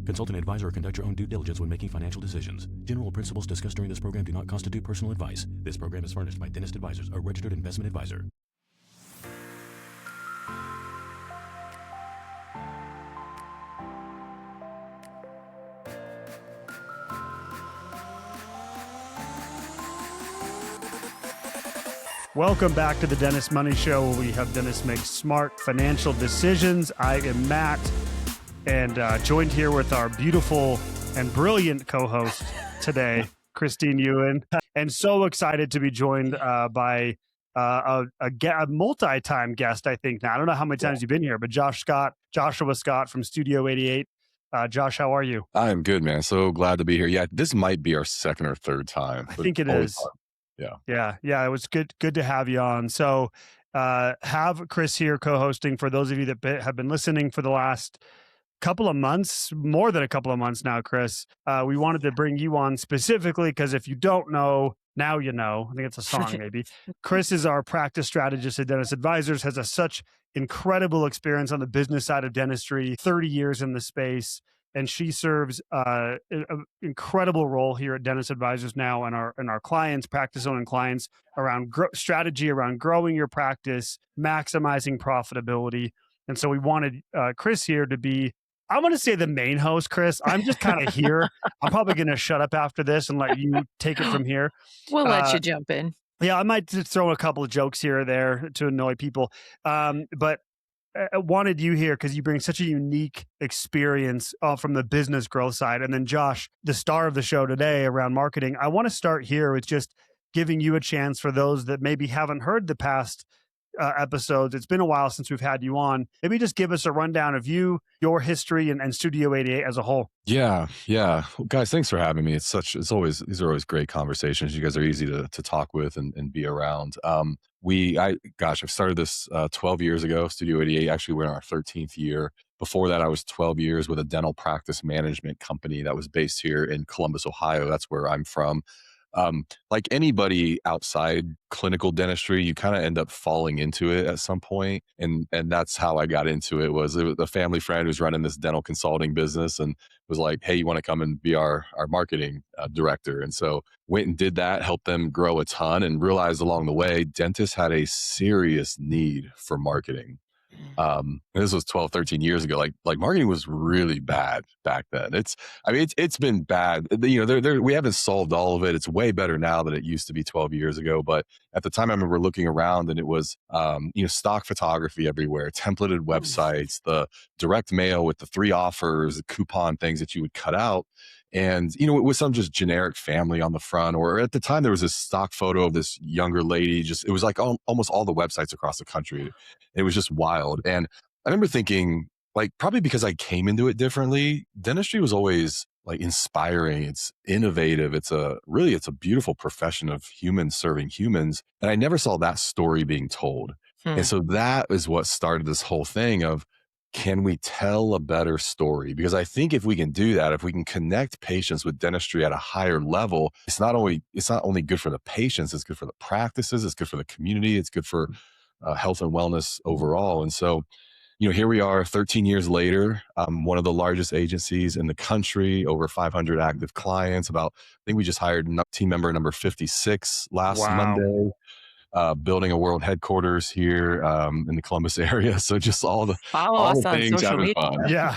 Consult an advisor or conduct your own due diligence when making financial decisions. General principles discussed during this program do not constitute personal advice. This program is furnished by Dentist Advisors, a registered investment advisor. Welcome back to the Dentist Money Show, where we have dentists make smart financial decisions. I am Matt, and joined here with our beautiful and brilliant co-host today, Christine Ewan. And so excited to be joined by a multi-time guest, I think now. I don't know how many times you've been here, but Joshua Scott from Studio 88. Josh, how are you? I'm good, man. So glad to be here. Yeah, this might be our second or third time. I think it is. Fun. Yeah. It was good to have you on. So have Chris here co-hosting for those of you that have been listening for the last couple of months, more than a couple of months now, Chris. We wanted to bring you on specifically because if you don't know, now you know. I think it's a song maybe. Chris is our practice strategist at Dentist Advisors, has such incredible experience on the business side of dentistry, 30 years in the space. And she serves an incredible role here at Dentist Advisors now, and our clients, practice owning clients, around strategy around growing your practice, maximizing profitability. And so we wanted Chris here to be, I'm going to say, the main host. Chris, I'm just kind of here. I'm probably going to shut up after this and let you take it from here. We'll let you jump in. Yeah, I might just throw a couple of jokes here or there to annoy people, but I wanted you here because you bring such a unique experience from the business growth side. And then Josh, the star of the show today around marketing, I want to start here with just giving you a chance for those that maybe haven't heard the past episodes. It's been a while since we've had you on. Maybe just give us a rundown of you, your history, and Studio 88 as a whole. Yeah. Well, guys, thanks for having me. These are always great conversations. You guys are easy to talk with and be around. I've started this 12 years ago. Studio 88, actually we're in our 13th year. Before that, I was 12 years with a dental practice management company that was based here in Columbus, Ohio. That's where I'm from. Like anybody outside clinical dentistry, you kind of end up falling into it at some point. And that's how I got into it. Was a family friend who's running this dental consulting business and was like, hey, you want to come and be our marketing director? And so went and did that, helped them grow a ton, and realized along the way, dentists had a serious need for marketing. This was 12, 13 years ago. Like marketing was really bad back then. It's been bad. We haven't solved all of it. It's way better now than it used to be 12 years ago. But at the time, I remember looking around and it was, stock photography everywhere, templated websites, the direct mail with the 3 offers, coupon things that you would cut out. And, with some just generic family on the front, or at the time there was this stock photo of this younger lady. It was like almost all the websites across the country. It was just wild. And I remember thinking, like, probably because I came into it differently, dentistry was always like inspiring. It's innovative. It's a beautiful profession of humans serving humans. And I never saw that story being told. And so that is what started this whole thing of, can we tell a better story? Because I think if we can do that, if we can connect patients with dentistry at a higher level, it's not only good for the patients, it's good for the practices, it's good for the community, it's good for health and wellness overall. And so, here we are 13 years later, one of the largest agencies in the country, over 500 active clients. I think we just hired team member number 56 last Monday. Building a world headquarters here in the Columbus area. So just all the things having fun. Yeah.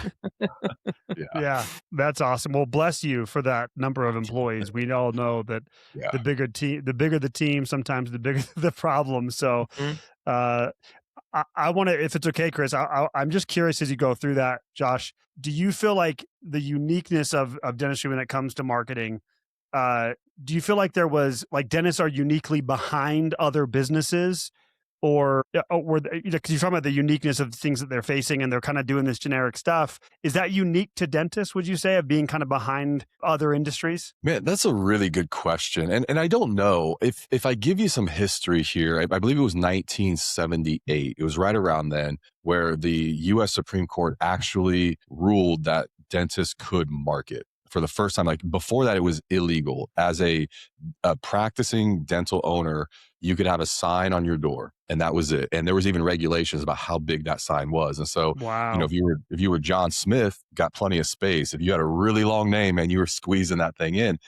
Yeah. That's awesome. Well, bless you for that number of employees. We all know that the bigger the team, sometimes the bigger the problem. So I want to, if it's okay, Chris, I'm just curious as you go through that, Josh, do you feel like the uniqueness of dentistry when it comes to marketing, do you feel like there was, like, dentists are uniquely behind other businesses, or because you're talking about the uniqueness of things that they're facing and they're kind of doing this generic stuff. Is that unique to dentists, would you say, of being kind of behind other industries? Man, that's a really good question. And I don't know if I give you some history here. I believe it was 1978. It was right around then where the U.S. Supreme Court actually ruled that dentists could market for the first time. Like before that, it was illegal. As a practicing dental owner, you could have a sign on your door, and that was it. And there was even regulations about how big that sign was. And so, Wow. if you were John Smith, got plenty of space. If you had a really long name and you were squeezing that thing in.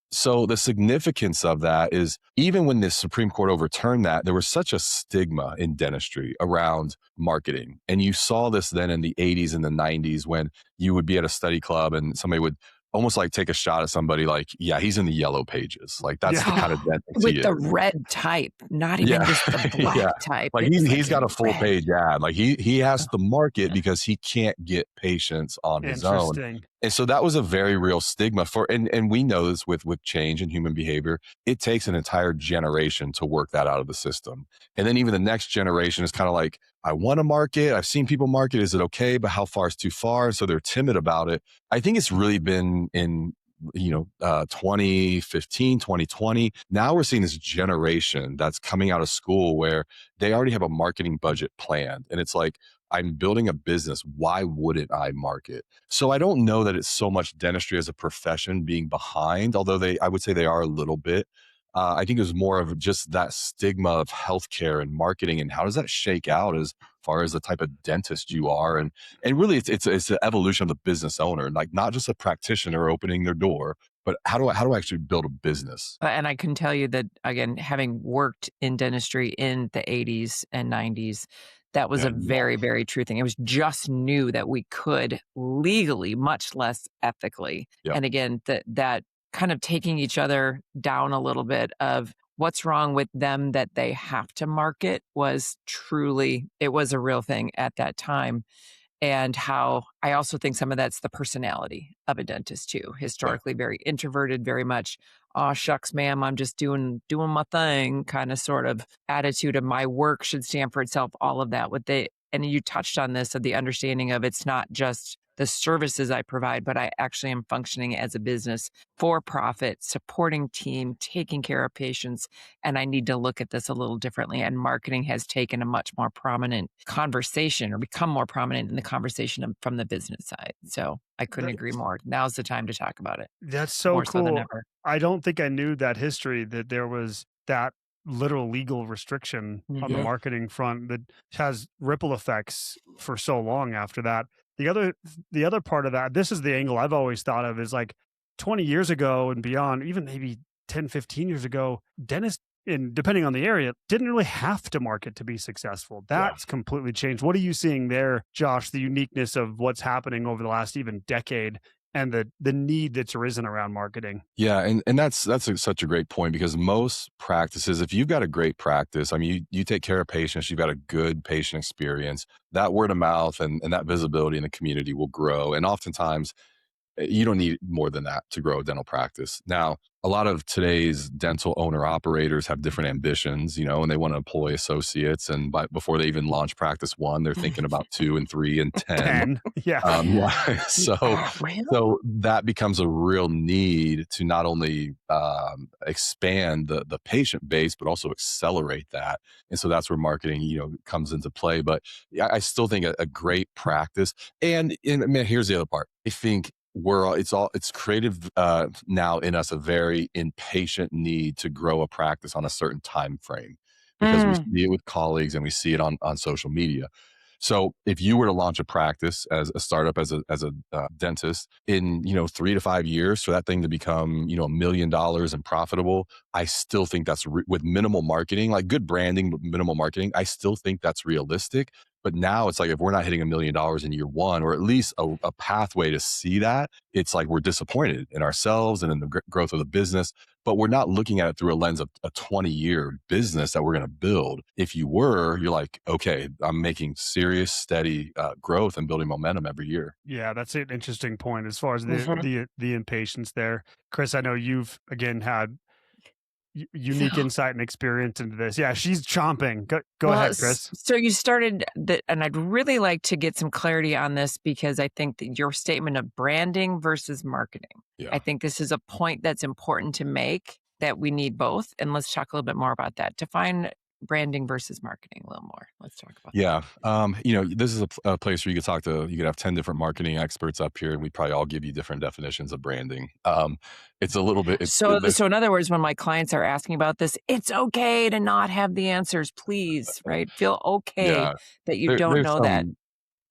So the significance of that is even when the Supreme Court overturned that, there was such a stigma in dentistry around marketing. And you saw this then in the 80s and the 90s when you would be at a study club and somebody would almost like take a shot at somebody like, yeah, he's in the yellow pages. Like that's the kind of dentist With he the is. red type, not even just the black type. Like It's he's got a full red. page ad. Like he has to market because he can't get patients on his own. Interesting. And so that was a very real stigma and we know this with change in human behavior. It takes an entire generation to work that out of the system. And then even the next generation is kind of like, I want to market. I've seen people market. Is it okay? But how far is too far? So they're timid about it. I think it's really been in 2015, 2020. Now we're seeing this generation that's coming out of school where they already have a marketing budget planned. And it's like, I'm building a business. Why wouldn't I market? So I don't know that it's so much dentistry as a profession being behind, although I would say they are a little bit. I think it was more of just that stigma of healthcare and marketing, and how does that shake out as far as the type of dentist you are, and really it's the evolution of the business owner, like not just a practitioner opening their door, but how do I actually build a business? And I can tell you that, again, having worked in dentistry in the 80s and 90s, that was a very, very true thing. It was just new that we could legally, much less ethically. Yeah. And again, that kind of taking each other down a little bit of what's wrong with them that they have to market was truly, it was a real thing at that time. And how I also think some of that's the personality of a dentist too. Historically, very introverted, very much, oh shucks, ma'am, I'm just doing my thing, kind of sort of attitude of my work should stand for itself. All of that and you touched on this of the understanding of it's not just the services I provide, but I actually am functioning as a business for profit, supporting team, taking care of patients. And I need to look at this a little differently. And marketing has taken a much more prominent conversation or become more prominent in the conversation from the business side. So I couldn't agree more. Now's the time to talk about it. That's so More so than cool. ever. I don't think I knew that history, that there was that literal legal restriction on the marketing front that has ripple effects for so long after that. The other part of that, this is the angle I've always thought of, is like 20 years ago and beyond, even maybe 10, 15 years ago, dentists, depending on the area, didn't really have to market to be successful. That's completely changed. What are you seeing there, Josh, the uniqueness of what's happening over the last even decade and the need that's arisen around marketing? Yeah, and that's such a great point, because most practices, if you've got a great practice, I mean, you take care of patients, you've got a good patient experience, that word of mouth and that visibility in the community will grow. And oftentimes, you don't need more than that to grow a dental practice. Now, a lot of today's dental owner operators have different ambitions, and they want to employ associates. And before they even launch practice one, they're thinking about 2 and 3 and 10. Yeah. So that becomes a real need to not only expand the patient base, but also accelerate that. And so that's where marketing, comes into play. But I still think a great practice. And man, here's the other part. I think it's creative now in us, a very impatient need to grow a practice on a certain time frame, because we see it with colleagues and we see it on social media. So if you were to launch a practice as a startup, as a dentist in 3 to 5 years, for that thing to become $1 million and profitable, I still think that's with minimal marketing, like good branding, but minimal marketing. I still think that's realistic. But now it's like, if we're not hitting $1 million in year one, or at least a pathway to see that, it's like we're disappointed in ourselves and in the growth of the business. But we're not looking at it through a lens of a 20-year business that we're going to build. If you were, you're like, okay, I'm making serious, steady growth and building momentum every year. Yeah, that's an interesting point as far as the impatience there. Chris, I know you've, again, had unique insight and experience into this. Yeah, she's chomping. Go ahead, Chris. So you started and I'd really like to get some clarity on this, because I think that your statement of branding versus marketing, I think this is a point that's important to make, that we need both. And let's talk a little bit more about that. Define branding versus marketing a little more. Let's talk about that. Yeah. This is a place where you could have 10 different marketing experts up here, and we probably all give you different definitions of branding. It's a little bit, So in other words, when my clients are asking about this, it's okay to not have the answers, please, right? Feel okay yeah, that you there, don't there's know that.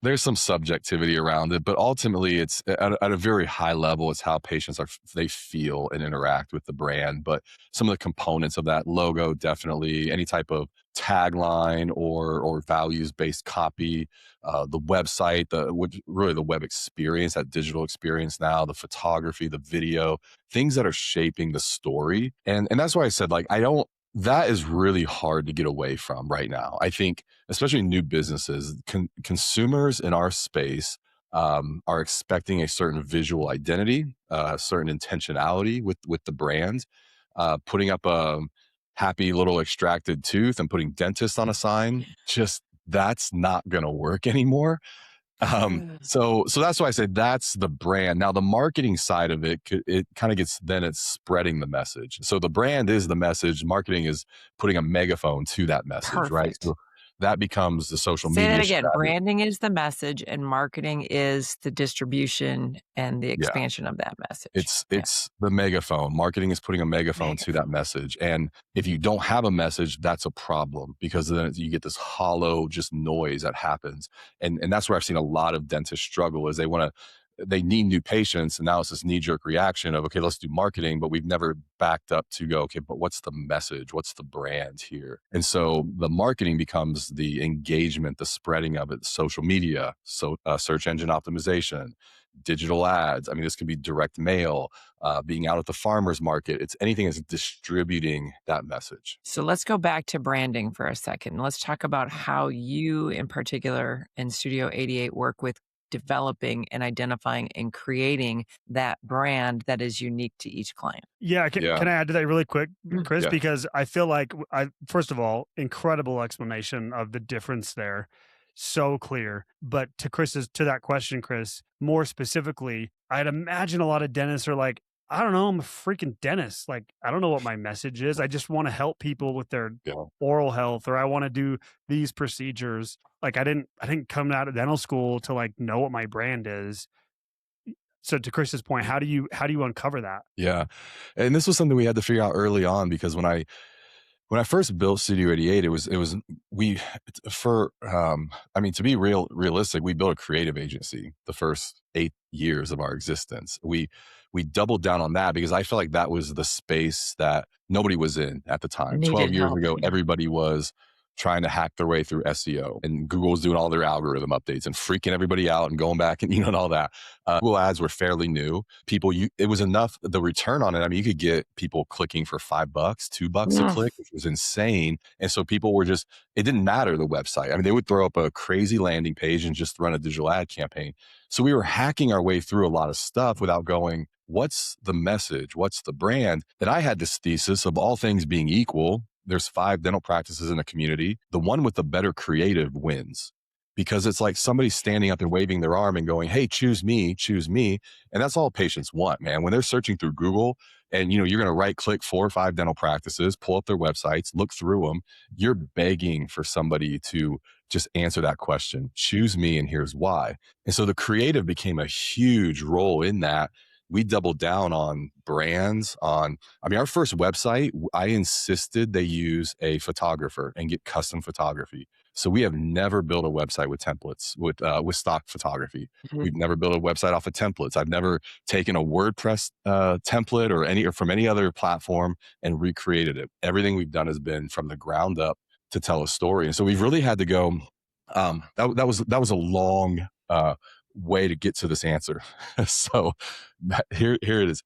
there's some subjectivity around it, but ultimately it's at a very high level. It's how patients they feel and interact with the brand. But some of the components of that logo, definitely any type of tagline or values based copy, the website, really the web experience, that digital experience now, the photography, the video, things that are shaping the story. And that's why I said, like, I don't. That is really hard to get away from right now. I think, especially new businesses, consumers in our space are expecting a certain visual identity, a certain intentionality with the brand. Putting up a happy little extracted tooth and putting dentist on a sign, just that's not going to work anymore. So that's why I say that's the brand. Now, the marketing side of it kind of it's spreading the message. So the brand is the message. Marketing is putting a megaphone to that message, right? Perfect. So that becomes the social Say that media again. strategy. Branding is the message and marketing is the distribution and the Yeah. expansion of that message. It's the megaphone. Marketing is putting a megaphone to that message. And if you don't have a message, that's a problem, because then you get this hollow just noise that happens. And that's where I've seen a lot of dentists struggle is they need new patients. And now it's this knee-jerk reaction of, okay, let's do marketing, but we've never backed up to go, okay, but what's the message? What's the brand here? And so the marketing becomes the engagement, the spreading of it, social media, search engine optimization, digital ads. I mean, this could be direct mail, being out at the farmer's market. It's anything that's distributing that message. So let's go back to branding for a second. Let's talk about how you, in particular, in Studio 88, work with developing and identifying and creating that brand that is unique to each client. Yeah, Yeah. can I add to that really quick, Chris? Yeah. Because I feel like first of all, incredible explanation of the difference there, so clear. But to that question, Chris, more specifically, I'd imagine a lot of dentists are like, I don't know, I'm a freaking dentist. Like, I don't know what my message is. I just want to help people with their oral health, or I want to do these procedures. Like, I didn't come out of dental school to like know what my brand is. So to Chris's point, how do you uncover that? Yeah. And this was something we had to figure out early on, because when I first built Studio 88, to be realistic, we built a creative agency the first 8 years of our existence. We doubled down on that because I felt like that was the space that nobody was in at the time. 12 years ago, everybody was trying to hack their way through SEO, and Google was doing all their algorithm updates and freaking everybody out and going back and and all that. Google ads were fairly new. It was enough, the return on it. I mean, you could get people clicking for $5, $2 to click, which was insane. And so people were it didn't matter the website. I mean, they would throw up a crazy landing page and just run a digital ad campaign. So we were hacking our way through a lot of stuff without going, what's the message? What's the brand? And I had this thesis of all things being equal. There's 5 dental practices in the community. The one with the better creative wins, because it's like somebody standing up and waving their arm and going, hey, choose me, choose me. And that's all patients want, man. When they're searching through Google and, you're going to right click 4 or 5 dental practices, pull up their websites, look through them. You're begging for somebody to just answer that question. Choose me, and here's why. And so the creative became a huge role in that. We doubled down on brands, our first website, I insisted they use a photographer and get custom photography. So we have never built a website with templates, with stock photography. Mhm. We've never built a website off of templates. I've never taken a WordPress template or from any other platform and recreated it. Everything we've done has been from the ground up to tell a story. And so we've really had to go, that was a long way to get to this answer. So here it is.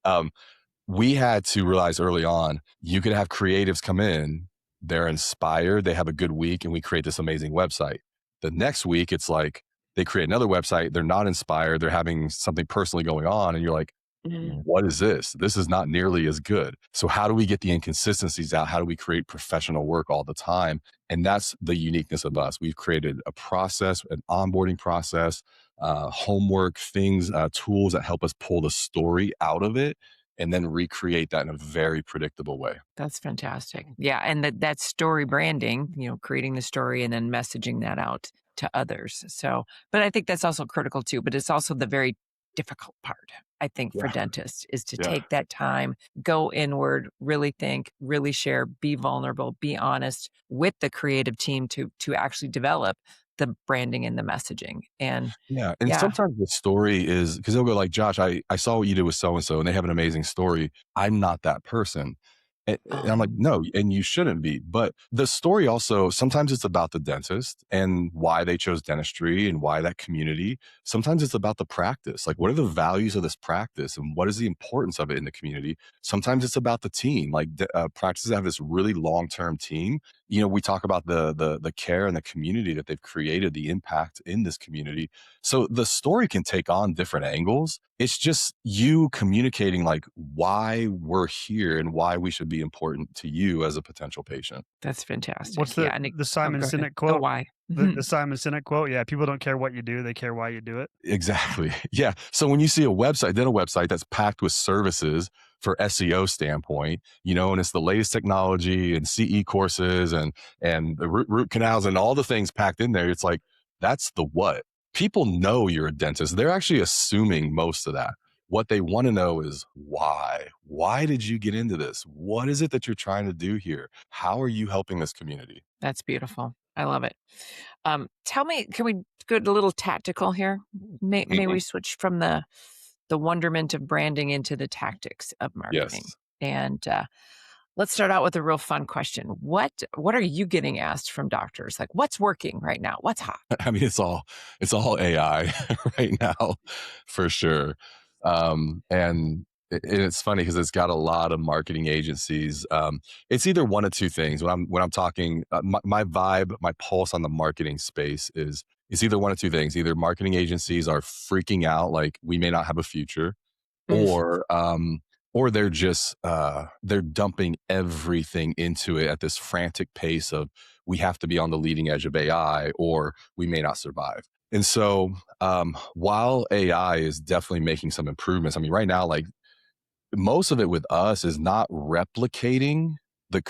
We had to realize early on, you could have creatives come in, they're inspired, they have a good week, and we create this amazing website. The next week, it's like they create another website, they're not inspired, they're having something personally going on, and you're like, what is this? This is not nearly as good. So how do we get the inconsistencies out? How do we create professional work all the time? And that's the uniqueness of us. We've created a process, an onboarding process, homework, things, tools that help us pull the story out of it and then recreate that in a very predictable way. That's fantastic. Yeah, and that story branding, creating the story and then messaging that out to others. So, but I think that's also critical too, but it's also the very difficult part, I think, for Yeah. dentists is to Yeah. take that time, go inward, really think, really share, be vulnerable, be honest with the creative team to actually develop the branding and the messaging. And Yeah. And yeah. sometimes the story is because they'll go like, Josh, I saw what you did with so and so, and they have an amazing story. I'm not that person. And I'm like, Um, no, and you shouldn't be. But the story also, sometimes it's about the dentist and why they chose dentistry and why that community. Sometimes it's about the practice. Like, what are the values of this practice and what is the importance of it in the community? Sometimes it's about the team. Like, practices have this really long term team. We talk about the care and the community that they've created, the impact in this community. So the story can take on different angles. It's just you communicating like why we're here and why we should be important to you as a potential patient. that's fantastic. What's Yeah. the Simon Go ahead. Sinek Oh, quote? why? The Simon Sinek quote. Yeah, people don't care what you do; they care why you do it. Exactly. Yeah. So when you see a website, then a website that's packed with services for SEO standpoint, and it's the latest technology and CE courses and the root canals and all the things packed in there, it's like, that's the what. People know you're a dentist. They're actually assuming most of that. What they want to know is why. Why did you get into this? What is it that you're trying to do here? How are you helping this community? That's beautiful. I love it. Tell me, can we go a little tactical here? May Mhm. we switch from the wonderment of branding into the tactics of marketing? Yes. And let's start out with a real fun question. What are you getting asked from doctors? Like, what's working right now? What's hot? I mean, it's all AI right now, for sure. And it's funny because it's got a lot of marketing agencies. It's either one of two things. When I'm talking, my vibe, my pulse on the marketing space is it's either one of two things. Either marketing agencies are freaking out, like we may not have a future, Mm, or they're just they're dumping everything into it at this frantic pace of we have to be on the leading edge of AI or we may not survive. And so while AI is definitely making some improvements, I mean, right now, like most of it with us is not replicating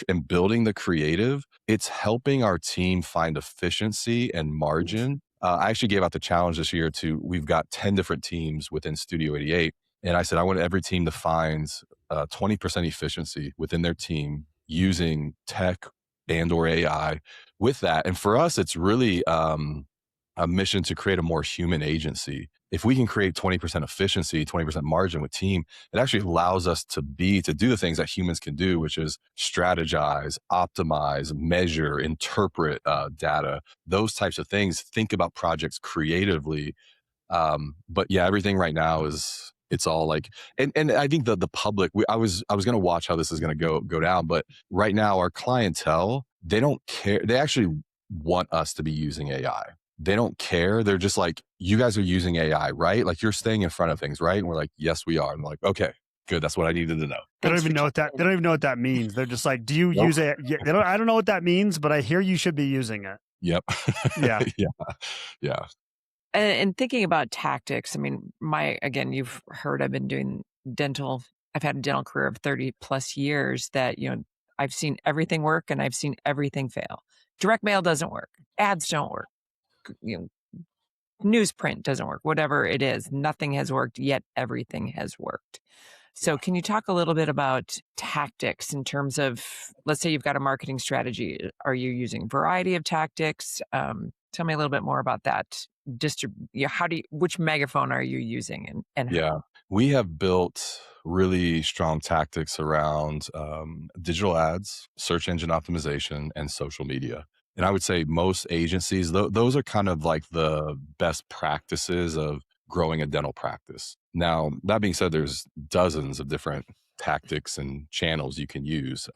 and building the creative. It's helping our team find efficiency and margin. I actually gave out the challenge this year to we've got 10 different teams within Studio 88. And I said, I want every team to find 20% efficiency within their team using tech and or AI with that. And for us, it's really a mission to create a more human agency. If we can create 20% efficiency, 20% margin with team, it actually allows us to do the things that humans can do, which is strategize, optimize, measure, interpret data, those types of things, think about projects creatively. But yeah, everything right now it's all like, and I think the public, I was going to watch how this is going to go down, but right now our clientele, they don't care. They actually want us to be using AI. They don't care. They're just like, you guys are using AI, right? Like you're staying in front of things, right? And we're like, yes, we are. And we're like, okay, good. That's what I needed to know. They don't thanks for even know what that. checking They in. don't even know what that means. They're just like, "Do you Nope. use it?" Yeah, they don't. I don't know what that means, but I hear you should be using it. Yep. Yeah. Yeah. Yeah. And thinking about tactics, I mean, again, you've heard I've been doing dental. I've had a dental career of 30 plus years that, I've seen everything work and I've seen everything fail. Direct mail doesn't work. Ads don't work. You know, newsprint doesn't work. Whatever it is, nothing has worked yet. Everything has worked. So can you talk a little bit about tactics in terms of, let's say you've got a marketing strategy. Are you using a variety of tactics? Tell me a little bit more about that. Which megaphone are you using and Yeah, how? we have built really strong tactics around digital ads, search engine optimization, and social media. And I would say most agencies, those are kind of like the best practices of growing a dental practice. Now, that being said, there's dozens of different tactics and channels you can use.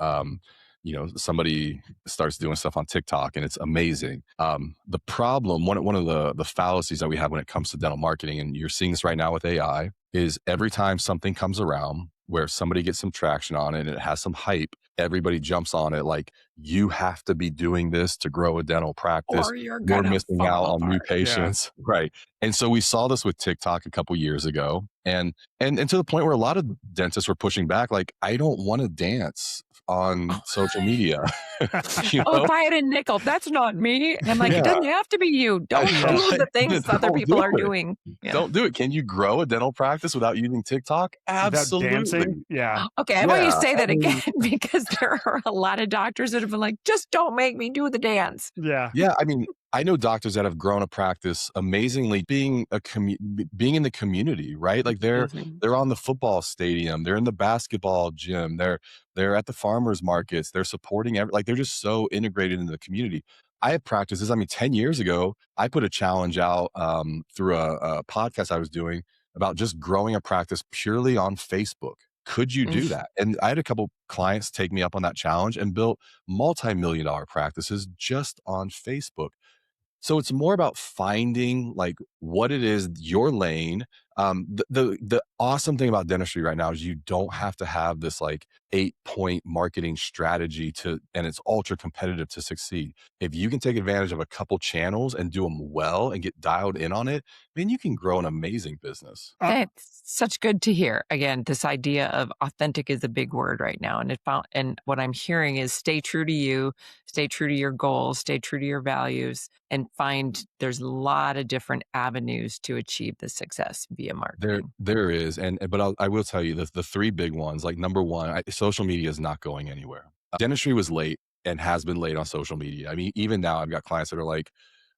Somebody starts doing stuff on TikTok and it's amazing. The problem, one of the fallacies that we have when it comes to dental marketing, and you're seeing this right now with AI, is every time something comes around where somebody gets some traction on it and it has some hype, everybody jumps on it. Like, you have to be doing this to grow a dental practice. Or you're You're gonna missing out fall on new apart. patients. Right. And so we saw this with TikTok a couple years ago. And to the point where a lot of dentists were pushing back, like, I don't want to dance on social media. Oh, if I had a nickel, that's not me. And I'm like, it Yeah. doesn't have to be you. Don't do the things other Don't people do are it. doing. Yeah. Don't do it. Can you grow a dental practice without using TikTok? Without Absolutely. dancing? Yeah. Okay, I want you to Yeah, say that I mean, again because there are a lot of doctors that have been like, just don't make me do the dance. Yeah. yeah, I mean, I know doctors that have grown a practice amazingly being in the community, right? Like Mhm. they're on the football stadium, they're in the basketball gym, they're at the farmers markets, they're supporting like they're just so integrated in the community. I have practices. I mean, 10 years ago, I put a challenge out through a podcast I was doing about just growing a practice purely on Facebook. Could you do Mm. that? And I had a couple clients take me up on that challenge and built multi-million dollar practices just on Facebook. So it's more about finding like what it is your lane. The awesome thing about dentistry right now is you don't have to have this like 8-point marketing strategy and it's ultra competitive to succeed. If you can take advantage of a couple channels and do them well and get dialed in on it, man, you can grow an amazing business. It's such good to hear. Again, this idea of authentic is a big word right now. And what I'm hearing is stay true to you, stay true to your goals, stay true to your values, and find there's a lot of different avenues to achieve the success via marketing. There is, but I will tell you the three big ones. Like number one, social media is not going anywhere. Dentistry was late and has been late on social media. I mean, even now I've got clients that are like,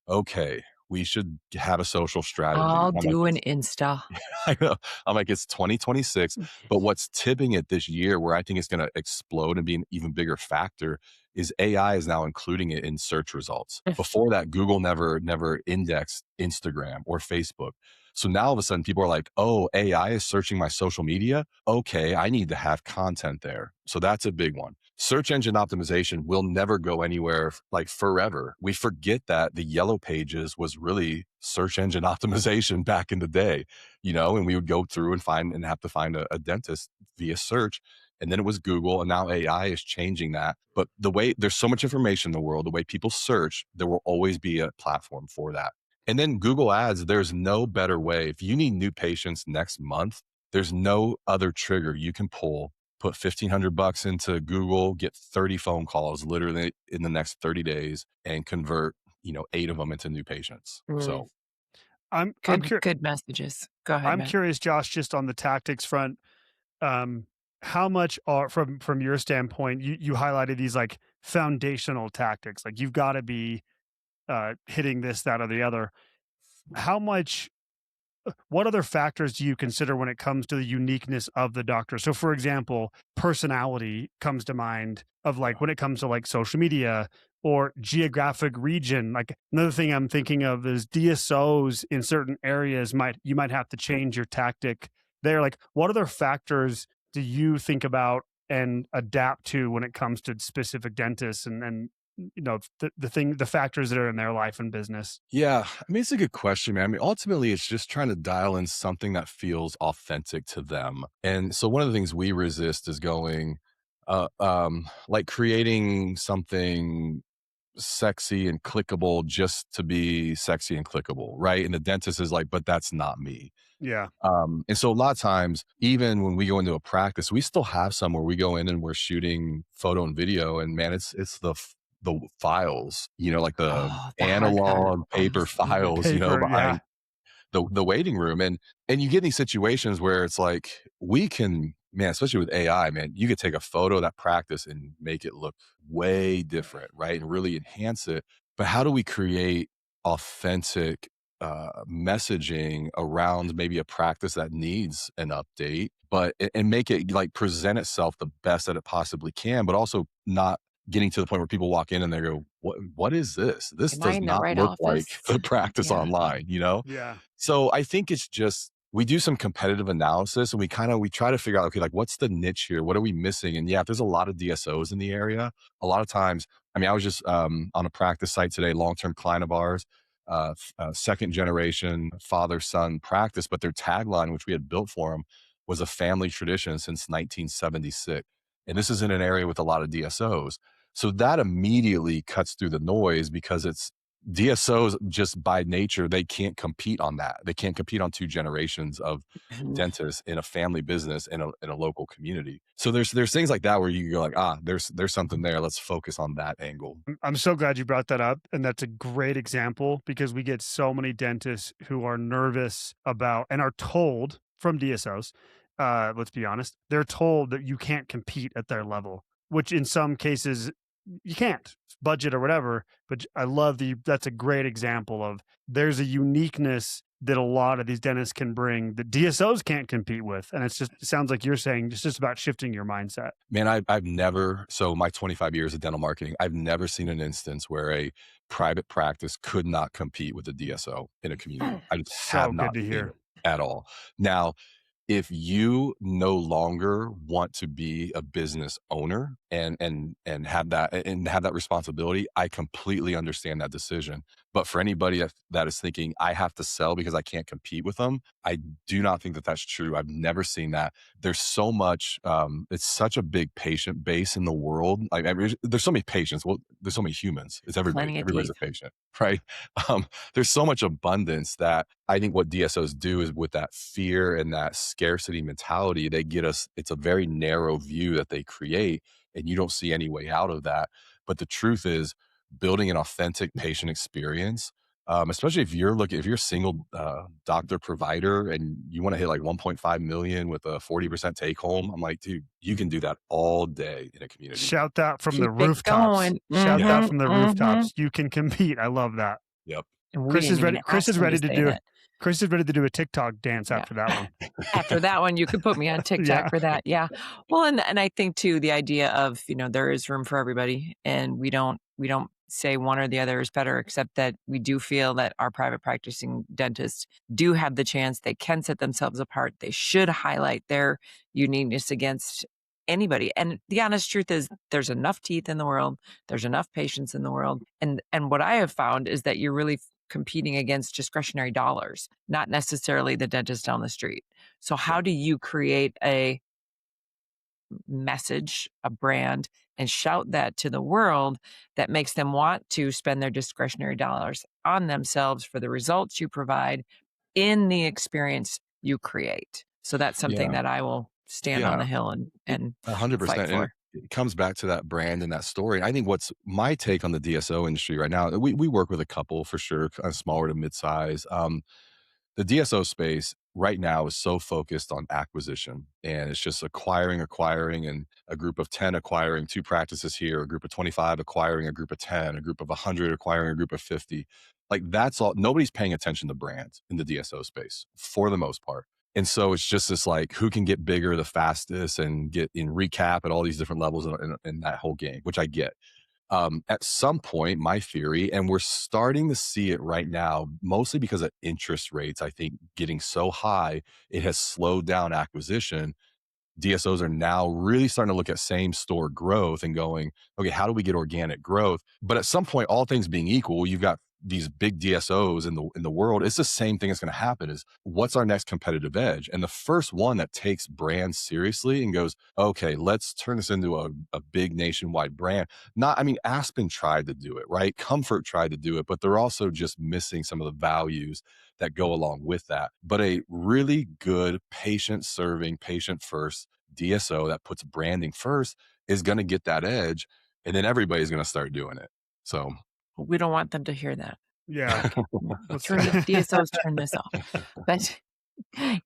okay, we should have a social strategy. I'll I'm like, do an Insta. I know. I'm like, it's 2026, but what's tipping it this year where I think it's going to explode and be an even bigger factor is AI is now including it in search results. Before that, Google never indexed Instagram or Facebook. So now all of a sudden people are like, oh, AI is searching my social media. Okay, I need to have content there. So that's a big one. Search engine optimization will never go anywhere like forever. We forget that the yellow pages was really search engine optimization back in the day, and we would go through and have to find a dentist via search. And then it was Google, and now AI is changing that. But the way there's so much information in the world, the way people search, there will always be a platform for that. And then Google Ads, there's no better way. If you need new patients next month, there's no other trigger you can pull. Put $1,500 into Google, get 30 phone calls literally in the next 30 days, and convert 8 of them into new patients. So I'm Good messages. Go ahead, I'm Matt. curious, Josh, just on the tactics front, how much are from your standpoint, you highlighted these like foundational tactics, like you've got to be hitting this, that, or the other. How much what other factors do you consider when it comes to the uniqueness of the doctor? So for example, personality comes to mind of like when it comes to like social media or geographic region. Like another thing I'm thinking of is DSOs in certain areas you might have to change your tactic there. Like what other factors do you think about and adapt to when it comes to specific dentists and the factors that are in their life and business? yeah, I mean, it's a good question, man. I mean, ultimately, it's just trying to dial in something that feels authentic to them. And so one of the things we resist is going, like creating something sexy and clickable just to be sexy and clickable, right? And the dentist is like, but that's not me. Yeah. And so a lot of times, even when we go into a practice, we still have some where we go in and we're shooting photo and video, and man, it's the files, like the Oh, the hard copy. analog paper files, Paper, yeah. behind the waiting room. And you get in these situations where it's like we can, man, especially with AI, man, you could take a photo of that practice and make it look way different, right? And really enhance it. But how do we create authentic messaging around maybe a practice that needs an update, but and make it like present itself the best that it possibly can, but also not getting to the point where people walk in and they go, what is this? This Am I does in the not right look like office? the practice Yeah. online, Yeah. So I think it's just we do some competitive analysis and we try to figure out, okay, like what's the niche here? What are we missing? And yeah, if there's a lot of DSOs in the area, a lot of times, I mean, I was just on a practice site today, long-term client of ours, second generation father-son practice, but their tagline, which we had built for them, was a family tradition since 1976. And this is in an area with a lot of DSOs. So that immediately cuts through the noise because it's DSOs just by nature, they can't compete on that. They can't compete on 2 generations of dentists in a family business in a local community. So there's things like that where you go like, there's something there. Let's focus on that angle. I'm so glad you brought that up. And that's a great example because we get so many dentists who are nervous about and are told from DSOs, let's be honest, they're told that you can't compete at their level, which in some cases you can't, budget or whatever. But I love that's a great example of there's a uniqueness that a lot of these dentists can bring that DSOs can't compete with. And it sounds like you're saying it's just about shifting your mindset. Man, I've never, so my 25 years of dental marketing, I've never seen an instance where a private practice could not compete with a DSO in a community. I just have not good to seen hear. it at all. Now, if you no longer want to be a business owner and have that responsibility, I completely understand that decision. But for anybody that is thinking I have to sell because I can't compete with them, I do not think that that's true. I've never seen that. There's so much. It's such a big patient base in the world. There's so many patients. Well, there's so many humans. It's everybody. Plenty of Everybody's teeth. a patient, right? There's so much abundance that I think what DSOs do is with that fear and that scarcity mentality, they get us. It's a very narrow view that they create, and you don't see any way out of that. But the truth is, building an authentic patient experience, especially if you're a single doctor provider and you want to hit like 1.5 million with a 40% take home, I'm like, dude, you can do that all day in a community. Shout that from the Keep it rooftops. going. Shout that Mhm, from the rooftops. You can compete. I love that. Yep. And we Chris is didn't ready. even Chris ask is him ready to to say do. that. Chris is ready to do a TikTok dance Yeah. after that one. After that one, you could put me on TikTok Yeah. for that. Yeah. Well, and I think too, the idea of, there is room for everybody, and we don't say one or the other is better, except that we do feel that our private practicing dentists do have the chance. They can set themselves apart. They should highlight their uniqueness against anybody. And the honest truth is there's enough teeth in the world. There's enough patients in the world. And what I have found is that you're really competing against discretionary dollars, not necessarily the dentist down the street. So how do you create a message, a brand, and shout that to the world that makes them want to spend their discretionary dollars on themselves for the results you provide in the experience you create? So that's something Yeah. that I will stand on the hill and 100%. fight And for. it comes back to that brand and that story. I think what's my take on the DSO industry right now, we work with a couple for sure, kind of smaller to mid-size. The DSO space right now is so focused on acquisition, and it's just acquiring, and a group of 10 acquiring 2 practices here, a group of 25 acquiring a group of 10, a group of 100 acquiring a group of 50. Like that's all. Nobody's paying attention to brands in the DSO space for the most part. And so it's just this like who can get bigger the fastest and get in recap at all these different levels in that whole game, which I get. At some point, my theory, and we're starting to see it right now, mostly because of interest rates, I think getting so high, it has slowed down acquisition. DSOs are now really starting to look at same store growth and going, okay, how do we get organic growth? But at some point, all things being equal, you've got these big DSOs in the world. It's the same thing that's going to happen is what's our next competitive edge? And the first one that takes brands seriously and goes, okay, let's turn this into a big nationwide brand. Aspen tried to do it, right? Comfort tried to do it, but they're also just missing some of the values that go along with that. But a really good patient serving, patient first DSO that puts branding first is going to get that edge. And then everybody's going to start doing it. So We don't want them to hear that. Yeah. DSOs turn this off. But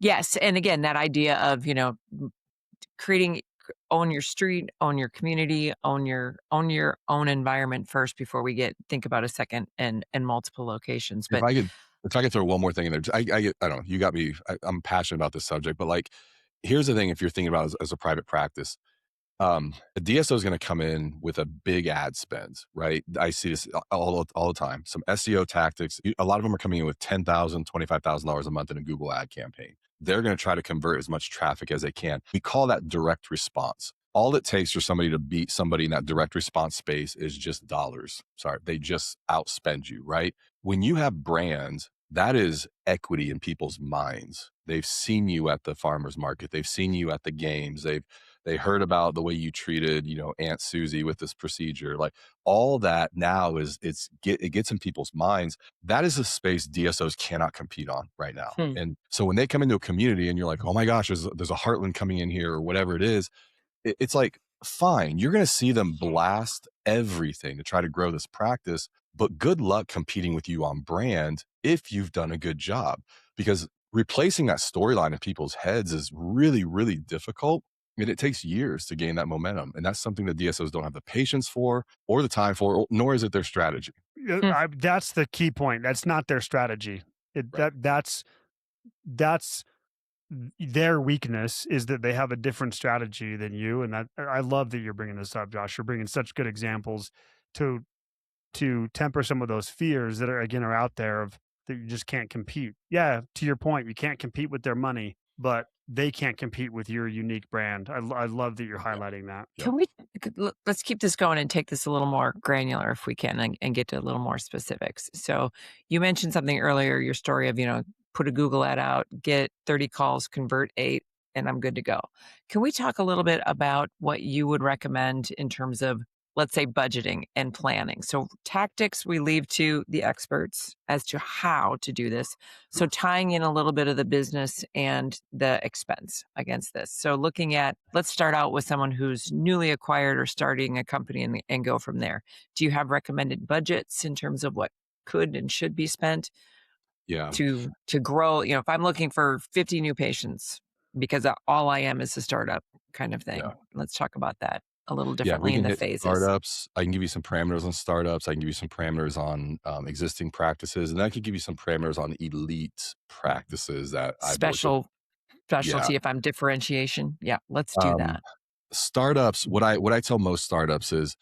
yes, and again, that idea of creating, own your street, own your community, own your own environment first before we think about a second and multiple locations. But if I could throw one more thing in there, I don't know, you got me. I'm passionate about this subject, but like, here's the thing: if you're thinking about it as a private practice, a DSO is going to come in with a big ad spend, right? I see this all the time. Some SEO tactics. A lot of them are coming in with $10,000, $25,000 a month in a Google ad campaign. They're going to try to convert as much traffic as they can. We call that direct response. All it takes for somebody to beat somebody in that direct response space is just dollars. Sorry, they just outspend you, right? When you have brands that is equity in people's minds. They've seen you at the farmer's market. They've seen you at the games. They heard about the way you treated, Aunt Susie with this procedure. Like all that now it gets in people's minds. That is a space DSOs cannot compete on right now. Hmm. And so when they come into a community and you're like, oh my gosh, there's a Heartland coming in here or whatever it is, it's like, fine, you're going to see them blast everything to try to grow this practice, but good luck competing with you on brand if you've done a good job, because replacing that storyline in people's heads is really, really difficult. And it takes years to gain that momentum. And that's something that DSOs don't have the patience for or the time for, nor is it their strategy. That's the key point. That's not their strategy. Right. That's their weakness, is that they have a different strategy than you. And that, I love that you're bringing this up, Josh. You're bringing such good examples to temper some of those fears that are out there of that you just can't compete. Yeah, to your point, you can't compete with their money, but they can't compete with your unique brand. I love that you're highlighting that. Let's keep this going and take this a little more granular if we can, and get to a little more specifics. So you mentioned something earlier, your story of, put a Google ad out, get 30 calls, convert 8, and I'm good to go. Can we talk a little bit about what you would recommend in terms of, let's say, budgeting and planning? So tactics we leave to the experts as to how to do this. So tying in a little bit of the business and the expense against this. So looking at, let's start out with someone who's newly acquired or starting a company and go from there. Do you have recommended budgets in terms of what could and should be spent to grow? If I'm looking for 50 new patients because all I am is a startup kind of thing. Let's talk about that a little differently in the phases. Startups. I can give you some parameters on startups. I can give you some parameters on existing practices, and I can give you some parameters on elite practices that specialty. If I'm differentiation, let's do that. Startups. What I tell most startups is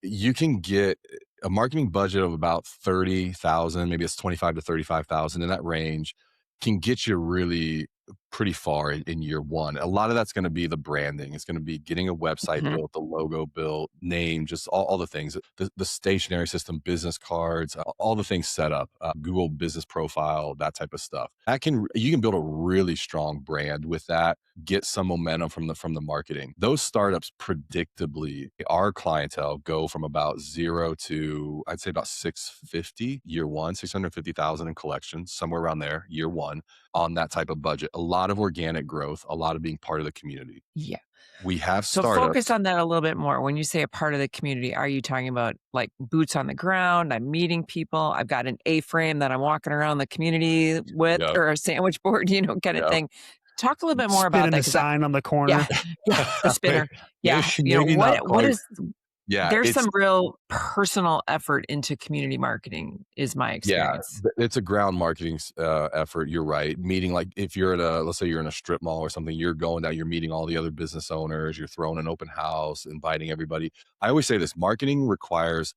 you can get a marketing budget of about 30,000, maybe it's 25 to 35,000 in that range, can get you really pretty far in year one. A lot of that's going to be the branding. It's going to be getting a website built, the logo built, name, just all the things, the stationery system, business cards, all the things set up, Google business profile, that type of stuff. You can build a really strong brand with that, get some momentum from the marketing. Those startups, predictably, our clientele go from about 0 to, I'd say, about 650 year one, 650,000 in collections, somewhere around there, year one, on that type of budget. A lot of organic growth, a lot of being part of the community. Yeah. We have So startups. focus on that a little bit more. When you say a part of the community, are you talking about like boots on the ground? I'm meeting people. I've got an A-frame that I'm walking around the community with, or a sandwich board, kind of thing. Talk a little bit more about that. Spinning the sign on the corner. Yeah, the spinner. Maybe what is... Yeah, there's some real personal effort into community marketing, is my experience. Yeah, it's a ground marketing effort. You're right. Meeting, like if you're let's say you're in a strip mall or something, you're going down, you're meeting all the other business owners, you're throwing an open house, inviting everybody. I always say this: marketing requires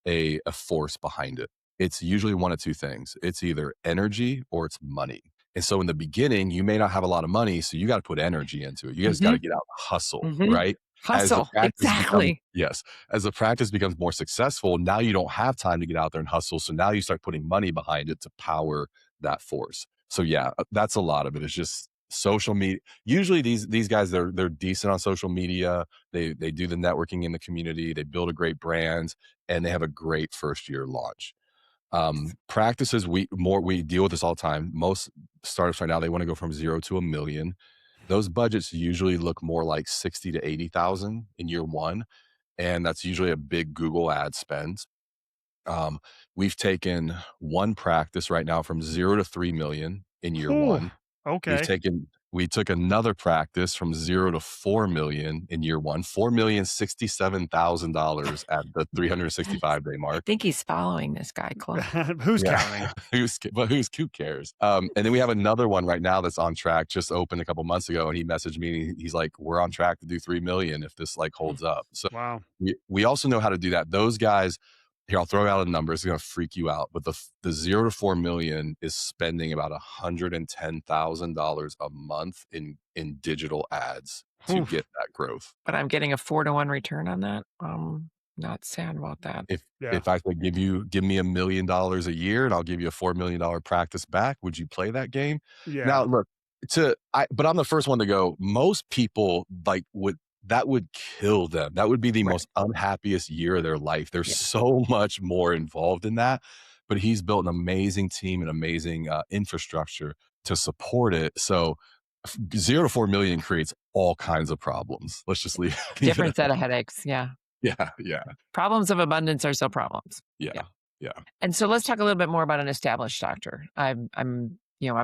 a force behind it. It's usually one of two things. It's either energy or it's money. And so in the beginning, you may not have a lot of money, so you got to put energy into it. You guys got to get out and hustle, right? Hustle, exactly. Yes. As the practice becomes more successful, now you don't have time to get out there and hustle. So now you start putting money behind it to power that force. So that's a lot of it. It's just social media. Usually these guys, they're decent on social media. They do the networking in the community. They build a great brand, and they have a great first year launch. Practices, we deal with this all the time. Most startups right now, they want to go from 0 to 1 million. Those budgets usually look more like 60 to 80,000 in year one. And that's usually a big Google ad spend. We've taken one practice right now from 0 to 3 million in year one. Okay. We took another practice from 0 to 4 million in year one, $4,067,000 at the 365-day mark. I think he's following this guy close. Who's counting? Who cares? And then we have another one right now that's on track, just opened a couple months ago, and he messaged me. And he's like, "We're on track to do 3 million if this holds up." So wow. We also know how to do that. Those guys. Here, I'll throw out a number. It's going to freak you out. But the 0 to 4 million is spending about $110,000 a month in digital ads to get that growth. But I'm getting a 4-to-1 return on that. Not sad about that. Yeah. If I could give me $1 million a year and I'll give you a $4 million practice back, would you play that game? Yeah. Now, look, but I'm the first one to go. Most people that would kill them. That would be the Right. most unhappiest year of their life. There's Yeah. so much more involved in that, but he's built an amazing team and amazing infrastructure to support it. So 0 to 4 million creates all kinds of problems. Let's just leave Different set of headaches. Yeah. Yeah. Problems of abundance are still problems. Yeah. And so let's talk a little bit more about an established doctor. I'm I'm